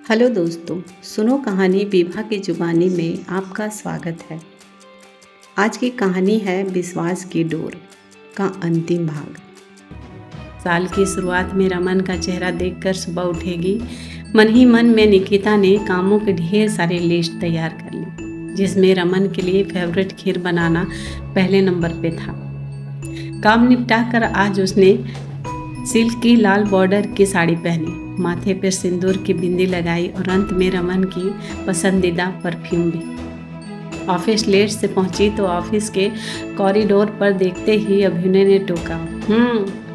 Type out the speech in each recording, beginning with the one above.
Hello दोस्तों, सुनो कहानी विभा की जुबानी में आपका स्वागत है। आज की कहानी है विश्वास की डोर का अंतिम भाग। साल की शुरुआत में रमन का चेहरा देखकर सुबह उठेगी, मन ही मन में निकिता ने कामों के ढेर सारी लिस्ट तैयार कर ली, जिसमें रमन के लिए फेवरेट खीर बनाना पहले नंबर पे था। काम निपटा कर आज उसने सिल्क की लाल बॉर्डर की साड़ी पहनी, माथे पर सिंदूर की बिंदी लगाई और अंत में रमन की पसंदीदा परफ्यूम भी। ऑफिस लेट से पहुंची तो ऑफिस के कॉरिडोर पर देखते ही अभिनय ने टोका,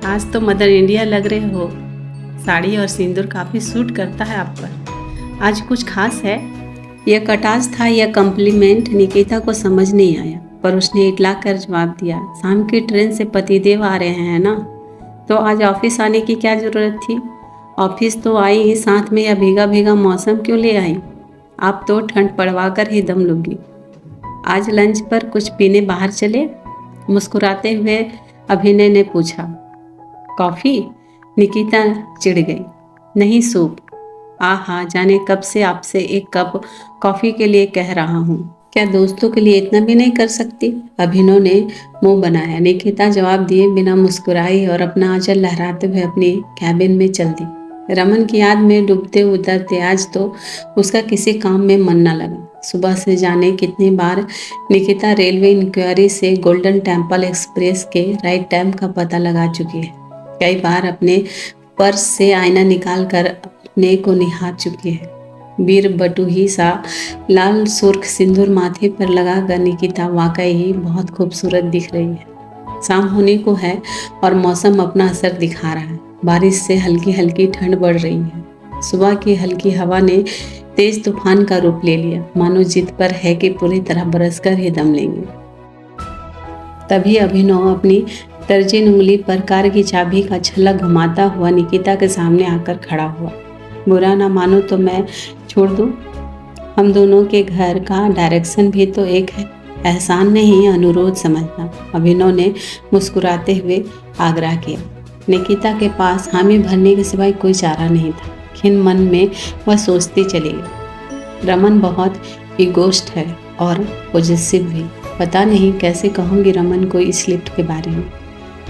आज तो मदर इंडिया लग रहे हो। साड़ी और सिंदूर काफ़ी सूट करता है आप पर। आज कुछ खास है? यह कटास था या कॉम्प्लीमेंट निकिता को समझ नहीं आया, पर उसने इतला कर जवाब दिया, शाम की ट्रेन से पतिदेव आ रहे हैं ना, तो आज ऑफिस आने की क्या ज़रूरत थी? ऑफिस तो आई ही साथ में, या भीगा भीगा मौसम क्यों ले आई? आप तो ठंड पड़वा कर ही दम लोगी। आज लंच पर कुछ पीने बाहर चले? मुस्कुराते हुए अभिनय ने पूछा। कॉफ़ी? निकिता चिढ़ गई। नहीं, सूप। आहा, जाने कब से आपसे एक कप कॉफ़ी के लिए कह रहा हूँ, क्या दोस्तों के लिए इतना भी नहीं कर सकती? अभिनव ने मुंह बनाया। निकिता जवाब दिए बिना मुस्कुराई और अपना आंचल लहराते हुए अपनी कैबिन में चल दी। रमन की याद में डूबते उतरते आज तो उसका किसी काम में मन न लगा। सुबह से जाने कितनी बार निकिता रेलवे इंक्वायरी से गोल्डन टेम्पल एक्सप्रेस के राइट टाइम का पता लगा चुकी है। कई बार अपने पर्स से आईना निकाल कर अपने को निहार चुकी है। वीर बटुही सा लाल सुर्ख सिंदूर माथे पर लगाकर निकिता वाकई ही बहुत खूबसूरत दिख रही है। शाम होने को है और मौसम अपना असर दिखा रहा है। बारिश से हल्की हल्की ठंड बढ़ रही है। सुबह की हल्की हवा ने तेज तूफान का रूप ले लिया, मानो जिद पर है कि पूरी तरह बरसकर ही दम लेंगे। तभी अभिनव अपनी तर्जीन उंगली पर कार की चाबी का छल्ला घुमाता हुआ निकिता के सामने आकर खड़ा हुआ। बुरा ना मानो तो मैं छोड़ दूं? हम दोनों के घर का डायरेक्शन भी तो एक है, एहसान नहीं अनुरोध समझना, अभिनव ने मुस्कुराते हुए आग्रह किया। निकिता के पास हामी भरने के सिवाय कोई चारा नहीं था। खिन मन में वह सोचती चली गई, रमन बहुत इगोस्ट है और पॉजिटिव भी। पता नहीं कैसे कहूँगी रमन को इस लिफ्ट के बारे में।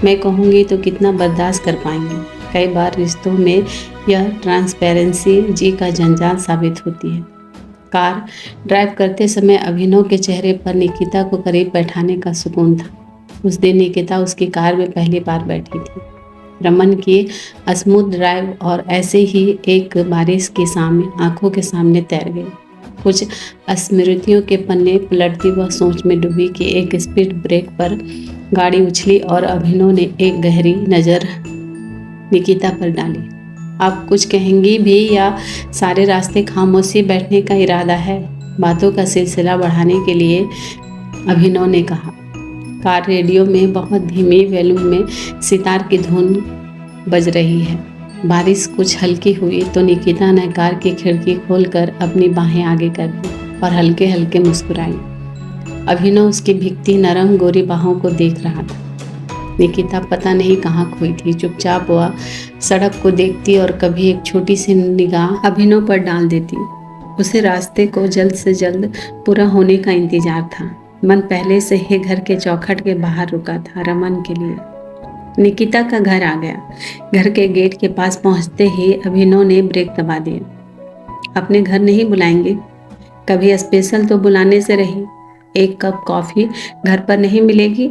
मैं कहूँगी तो कितना बर्दाश्त कर पाएंगे। कई बार रिश्तों में यह ट्रांसपेरेंसी जी का जंजाल साबित होती है। कार ड्राइव करते समय अभिनव के चेहरे पर निकिता को करीब बैठाने का सुकून था। उस दिन निकिता उसकी कार में पहली बार बैठी थी। रमन की स्मूथ ड्राइव और ऐसे ही एक बारिश के सामने आंखों के सामने तैर गई। कुछ स्मृतियों के पन्ने पलटती वह सोच में डूबी कि एक स्पीड ब्रेक पर गाड़ी उछली और अभिनव ने एक गहरी नज़र निकिता पर डाली। आप कुछ कहेंगी भी या सारे रास्ते खामोशी बैठने का इरादा है? बातों का सिलसिला बढ़ाने के लिए अभिनव ने कहा। कार रेडियो में बहुत धीमी वॉल्यूम में सितार की धुन बज रही है। बारिश कुछ हल्की हुई तो निकिता ने कार की खिड़की खोलकर अपनी बाहें आगे कर दी और हल्के हल्के मुस्कुराई। अभिनव उसकी भीगती नरम गोरी बाहों को देख रहा था। निकिता पता नहीं कहाँ खोई थी। चुपचाप वह सड़क को देखती और कभी एक छोटी सी निगाह अभिनव पर डाल देती। उसे रास्ते को जल्द से जल्द पूरा होने का इंतजार था। मन पहले से ही घर के चौखट के बाहर रुका था रमन के लिए। निकिता का घर आ गया। घर के गेट के पास पहुंचते ही अभिनव ने ब्रेक दबा दिया। अपने घर नहीं बुलाएंगे? कभी स्पेशल तो बुलाने से रही। एक कप कॉफ़ी घर पर नहीं मिलेगी?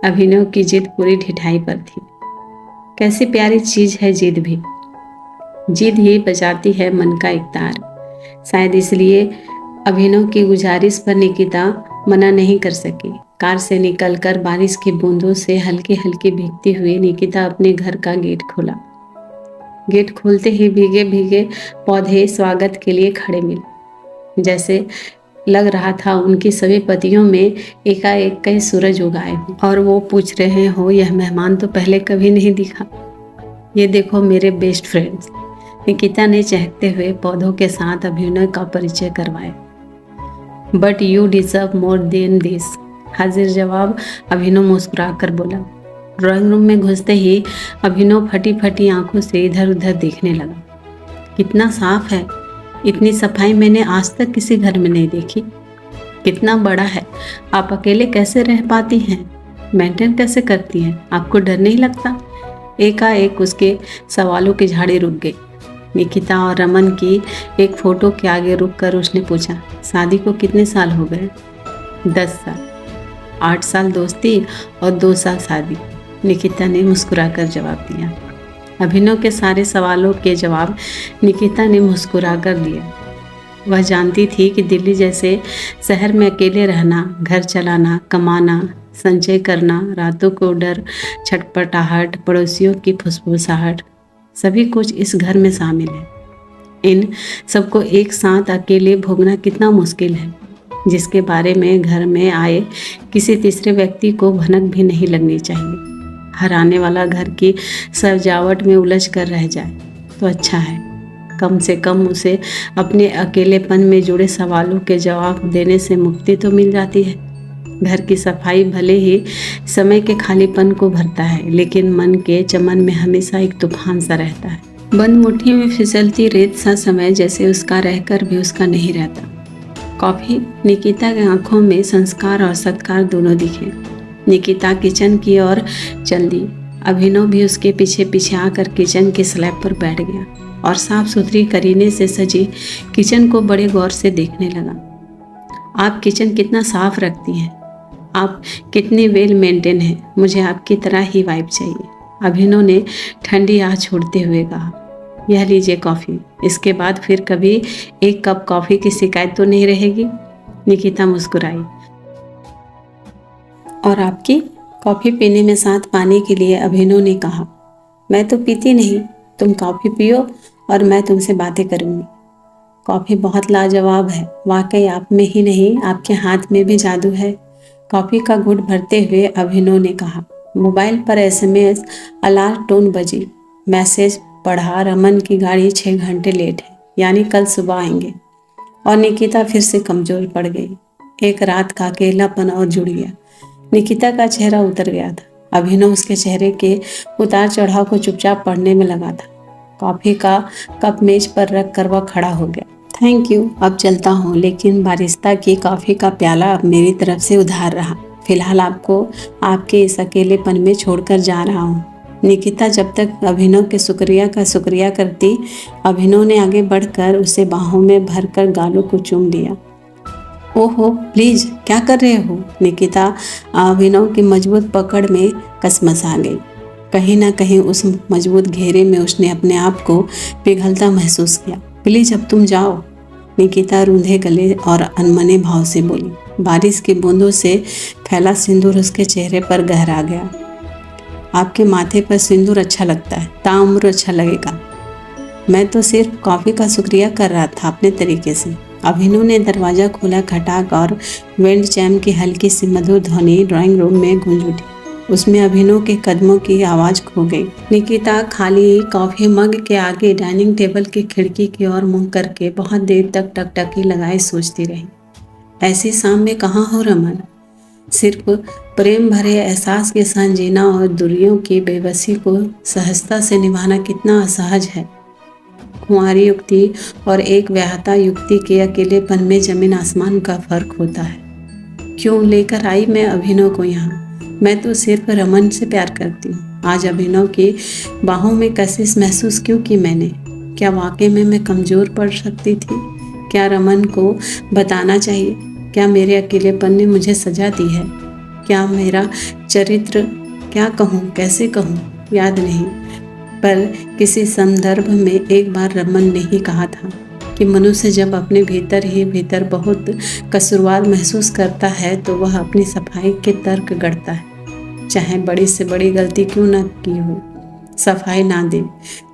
अभिनव की जिद पूरी ढिठाई पर थी। कैसी प्यारी चीज़ है जिद भी। जिद ही बचाती है मन का इक़्तिदार। शायद इसलिए अभिनव की गुजारिश पर निकिता मना नहीं कर सकी। कार से निकलकर बारिश की बूंदों से हल्की हल्की भीगती हुई निकिता अपने घर का गेट खोला। गेट खोलते ही भीगे भीगे पौधे स्वागत के लिए खड़े मिले। जैसे लग रहा था उनकी सभी पतियों में एकाएक कई सूरज उगाए हों और वो पूछ रहे हो, यह मेहमान तो पहले कभी नहीं दिखा। ये देखो मेरे बेस्ट फ्रेंड्स। निकिता ने चहकते हुए पौधों के साथ अभिनव का परिचय करवाया। But you deserve more than this, हाजिर जवाब अभिनव मुस्कुरा कर बोला। ड्राइंग रूम में घुसते ही अभिनव फटी फटी आंखों से इधर उधर देखने लगा। कितना साफ है, इतनी सफाई मैंने आज तक किसी घर में नहीं देखी। कितना बड़ा है, आप अकेले कैसे रह पाती हैं? मेंटेन कैसे करती हैं? आपको डर नहीं लगता? एकाएक उसके सवालों की झाड़ी रुक गई। निकिता और रमन की एक फोटो के आगे रुककर उसने पूछा, शादी को कितने साल हो गए? 10 साल। 8 साल दोस्ती और 2 साल शादी, निकिता ने मुस्कुराकर जवाब दिया। अभिनव के सारे सवालों के जवाब निकिता ने मुस्कुराकर दिया। वह जानती थी कि दिल्ली जैसे शहर में अकेले रहना, घर चलाना, कमाना, संचय करना, रातों को डर, छटपटाहट, पड़ोसियों की फुसफुसाहट, सभी कुछ इस घर में शामिल है। इन सबको एक साथ अकेले भोगना कितना मुश्किल है, जिसके बारे में घर में आए किसी तीसरे व्यक्ति को भनक भी नहीं लगनी चाहिए। हर आने वाला घर की सजावट में उलझ कर रह जाए तो अच्छा है। कम से कम उसे अपने अकेलेपन में जुड़े सवालों के जवाब देने से मुक्ति तो मिल जाती है। घर की सफाई भले ही समय के खालीपन को भरता है, लेकिन मन के चमन में हमेशा एक तूफान सा रहता है। बंद मुट्ठी में फिसलती रेत सा समय जैसे उसका रहकर भी उसका नहीं रहता। कॉफी। निकिता की आंखों में संस्कार और सत्कार दोनों दिखे। निकिता किचन की ओर चल दी। अभिनव भी उसके पीछे पीछे आकर किचन के स्लैब पर बैठ गया और साफ सुथरी करीने से सजी किचन को बड़े गौर से देखने लगा। आप किचन कितना साफ रखती हैं, आप कितनी वेल मेंटेन हैं, मुझे आपकी तरह ही वाइफ चाहिए, अभिनव ने ठंडी आह छोड़ते हुए कहा। यह लीजिए कॉफ़ी, इसके बाद फिर कभी एक कप कॉफ़ी की शिकायत तो नहीं रहेगी? निकिता मुस्कुराई। और आपकी? कॉफ़ी पीने में साथ पाने के लिए अभिनव ने कहा। मैं तो पीती नहीं, तुम कॉफ़ी पियो और मैं तुमसे बातें करूँगी। कॉफ़ी बहुत लाजवाब है, वाकई आप में ही नहीं आपके हाथ में भी जादू है, कॉफ़ी का घुट भरते हुए अभिनव ने कहा। मोबाइल पर SMS अलार्म टोन बजी। मैसेज पढ़ा, रमन की गाड़ी 6 घंटे लेट है, यानी कल सुबह आएंगे। और निकिता फिर से कमज़ोर पड़ गई। एक रात का अकेलापन और जुड़ गया। निकिता का चेहरा उतर गया था। अभिनव उसके चेहरे के उतार चढ़ाव को चुपचाप पढ़ने में लगा था। कॉफ़ी का कप मेज पर रख कर वह खड़ा हो गया। थैंक यू, अब चलता हूँ, लेकिन बारिस्ता की कॉफ़ी का प्याला अब मेरी तरफ से उधार रहा। फिलहाल आपको आपके इस अकेलेपन में छोड़कर जा रहा हूँ। निकिता जब तक अभिनव के शुक्रिया का शुक्रिया करती, अभिनव ने आगे बढ़कर उसे बाहों में भरकर गालों को चूम लिया। ओहो प्लीज़, क्या कर रहे हो? निकिता अभिनव की मजबूत पकड़ में कसमसा गई। कहीं ना कहीं उस मजबूत घेरे में उसने अपने आप को पिघलता महसूस किया। प्लीज़ अब तुम जाओ, निकिता रूंधे गले और अनमने भाव से बोली। बारिश की बूंदों से फैला सिंदूर उसके चेहरे पर गहरा गया। आपके माथे पर सिंदूर अच्छा लगता है, ताउम्र अच्छा लगेगा। मैं तो सिर्फ कॉफ़ी का शुक्रिया कर रहा था अपने तरीके से। अभिनव ने दरवाज़ा खोला खटाक और विंड चैम की हल्की सी मधुर ध्वनि ड्राइंग रूम में गूंज उठी। उसमें अभिनव के कदमों की आवाज़ खो गई। निकिता खाली कॉफ़ी मग के आगे डाइनिंग टेबल की खिड़की की ओर मुंह करके बहुत देर तक टकटकी लगाए सोचती रही। ऐसी शाम में कहाँ हो रमन? सिर्फ प्रेम भरे एहसास के साथ जीना और दूरियों की बेबसी को सहजता से निभाना कितना असहज है। कुंवारी युक्ति और एक व्याहता युक्ति के अकेलेपन में जमीन आसमान का फर्क होता है। क्यों लेकर आई मैं अभिनव को यहाँ? मैं तो सिर्फ रमन से प्यार करती हूँ। आज अभिनव की बाहों में कशिश महसूस क्यों की मैंने? क्या वाकई में मैं कमज़ोर पड़ सकती थी? क्या रमन को बताना चाहिए? क्या मेरे अकेलेपन ने मुझे सजा दी है? क्या मेरा चरित्र, क्या कहूँ, कैसे कहूँ, याद नहीं। पर किसी संदर्भ में एक बार रमन ने ही कहा था कि मनुष्य जब अपने भीतर ही भीतर बहुत कसूरवार महसूस करता है तो वह अपनी सफाई के तर्क गढ़ता है। चाहे बड़ी से बड़ी गलती क्यों न की हो, सफाई ना दे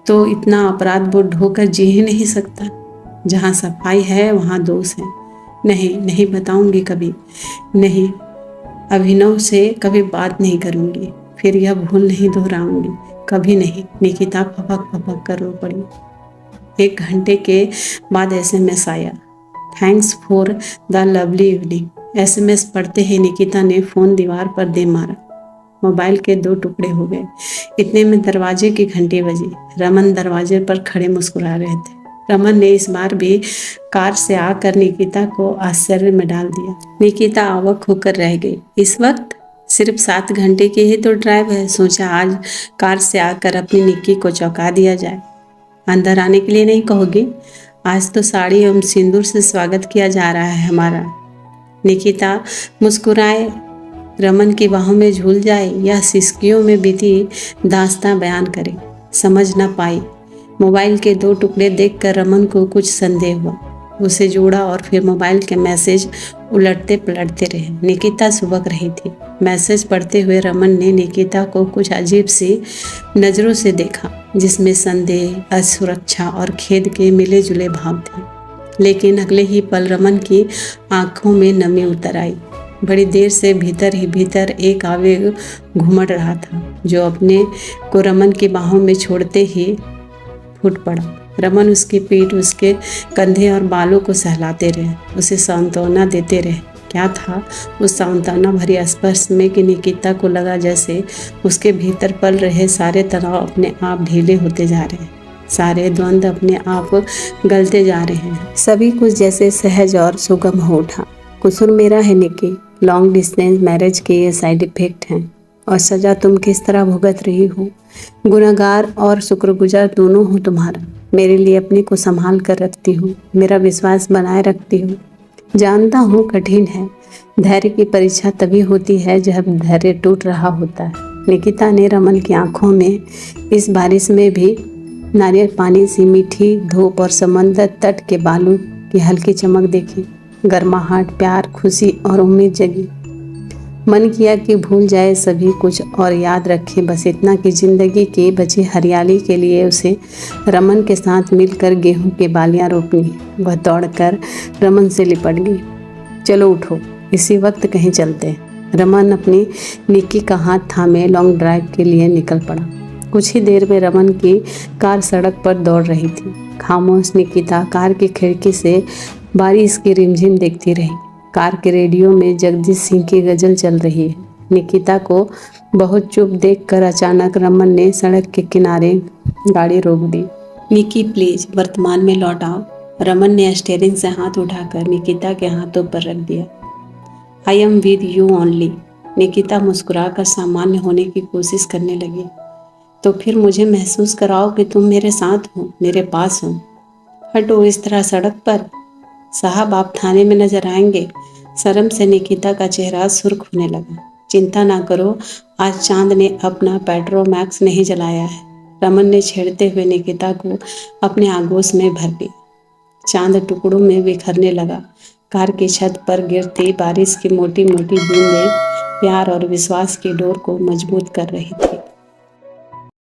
तो इतना अपराध बोध ढोकर जी ही नहीं सकता। जहाँ सफाई है वहाँ दोष है। नहीं, नहीं बताऊंगी कभी, नहीं, अभिनव से कभी बात नहीं करूंगी, फिर यह भूल नहीं दोहराऊंगी, कभी नहीं। निकिता फपक फपक कर रो पड़ी। 1 घंटे के बाद SMS आया। Thanks for the lovely evening. SMS पढ़ते ही निकिता ने फ़ोन दीवार पर दे मारा। मोबाइल के 2 टुकड़े हो गए। इतने में दरवाजे की घंटी बजी। रमन दरवाजे पर खड़े मुस्कुरा रहे थे। रमन ने इस बार भी कार से आकर निकिता को आश्चर्य में डाल दिया। निकिता अवाक होकर रह गई। इस वक्त सिर्फ 7 घंटे की ही तो ड्राइव है। सोचा आज कार से आकर अपनी निक्की को चौंका दिया जाए। अंदर आने के लिए नहीं कहोगी? आज तो साड़ी एवं सिंदूर से स्वागत किया जा रहा है हमारा। निकिता मुस्कुराए, रमन की बाहों में झूल जाए या सिसकियों में बीती दास्तां बयान करे, समझ न पाई। मोबाइल के 2 टुकड़े देखकर रमन को कुछ संदेह हुआ। उसे जोड़ा और फिर मोबाइल के मैसेज उलटते पलटते रहे। निकिता सुबक रही थी। मैसेज पढ़ते हुए रमन ने निकिता को कुछ अजीब सी नज़रों से देखा, जिसमें संदेह, असुरक्षा और खेद के मिले जुले भाव थे। लेकिन अगले ही पल रमन की आंखों में नमी उतर आई। बड़ी देर से भीतर ही भीतर एक आवेग घुमड़ रहा था, जो अपने को रमन की बाहों में छोड़ते ही फूट पड़ा। रमन उसकी पीठ, उसके कंधे और बालों को सहलाते रहे, उसे सांत्वना देते रहे। क्या था उस सांत्वना भरी स्पर्श में कि निकिता को लगा जैसे उसके भीतर पल रहे सारे तनाव अपने आप ढीले होते जा रहे हैं, सारे द्वंद्व अपने आप गलते जा रहे हैं। सभी कुछ जैसे सहज और सुगम हो उठा। कसूर मेरा है निक्की, लॉन्ग डिस्टेंस मैरिज के ये साइड इफेक्ट हैं और सज़ा तुम किस तरह भुगत रही हो। गुनहगार और शुक्रगुजार दोनों हो तुम्हारा। मेरे लिए अपने को संभाल कर रखती हो, मेरा विश्वास बनाए रखती हो। जानता हूँ कठिन है। धैर्य की परीक्षा तभी होती है जब धैर्य टूट रहा होता है। निकिता ने रमन की आंखों में इस बारिश में भी नारियल पानी सी मीठी धूप और समंदर तट के बालू की हल्की चमक देखी। गर्माहट, प्यार, खुशी और उम्मीद जगी। मन किया कि भूल जाए सभी कुछ और याद रखे बस इतना कि जिंदगी की बची हरियाली के लिए उसे रमन के साथ मिलकर गेहूं के बालियां रोपनी। वह दौड़कर रमन से लिपट गई। चलो उठो, इसी वक्त कहीं चलते हैं। रमन अपनी निक्की का हाथ थामे लॉन्ग ड्राइव के लिए निकल पड़ा। कुछ ही देर में रमन की कार सड़क पर दौड़ रही थी। खामोश निकिता कार की खिड़की से बारिश की रिमझिम देखती रही। कार के रेडियो में जगदीश सिंह की गजल चल रही है। निकिता को बहुत चुप देखकर अचानक रमन ने सड़क के किनारे गाड़ी रोक दी। निक्की प्लीज वर्तमान में लौट आओ। रमन ने स्टीयरिंग से हाथ उठाकर निकिता के हाथों पर रख दिया। I am with you only. Nikita मुस्कुराकर सामान्य होने की कोशिश करने लगी। तो फिर मुझे महसूस कराओ कि तुम मेरे साथ हो, मेरे पास हो। हटो इस तरह सड़क पर। साहब आप थाने में नजर आएंगे। शर्म से निकिता का चेहरा सुर्ख होने लगा। चिंता ना करो, आज चांद ने अपना पेट्रोमैक्स नहीं जलाया है। रमन ने छेड़ते हुए निकिता को अपने आगोश में भर लिया। चांद टुकड़ों में बिखरने लगा। कार की छत पर गिरती बारिश की मोटी मोटी बूंदें प्यार और विश्वास की डोर को मजबूत कर रही थी।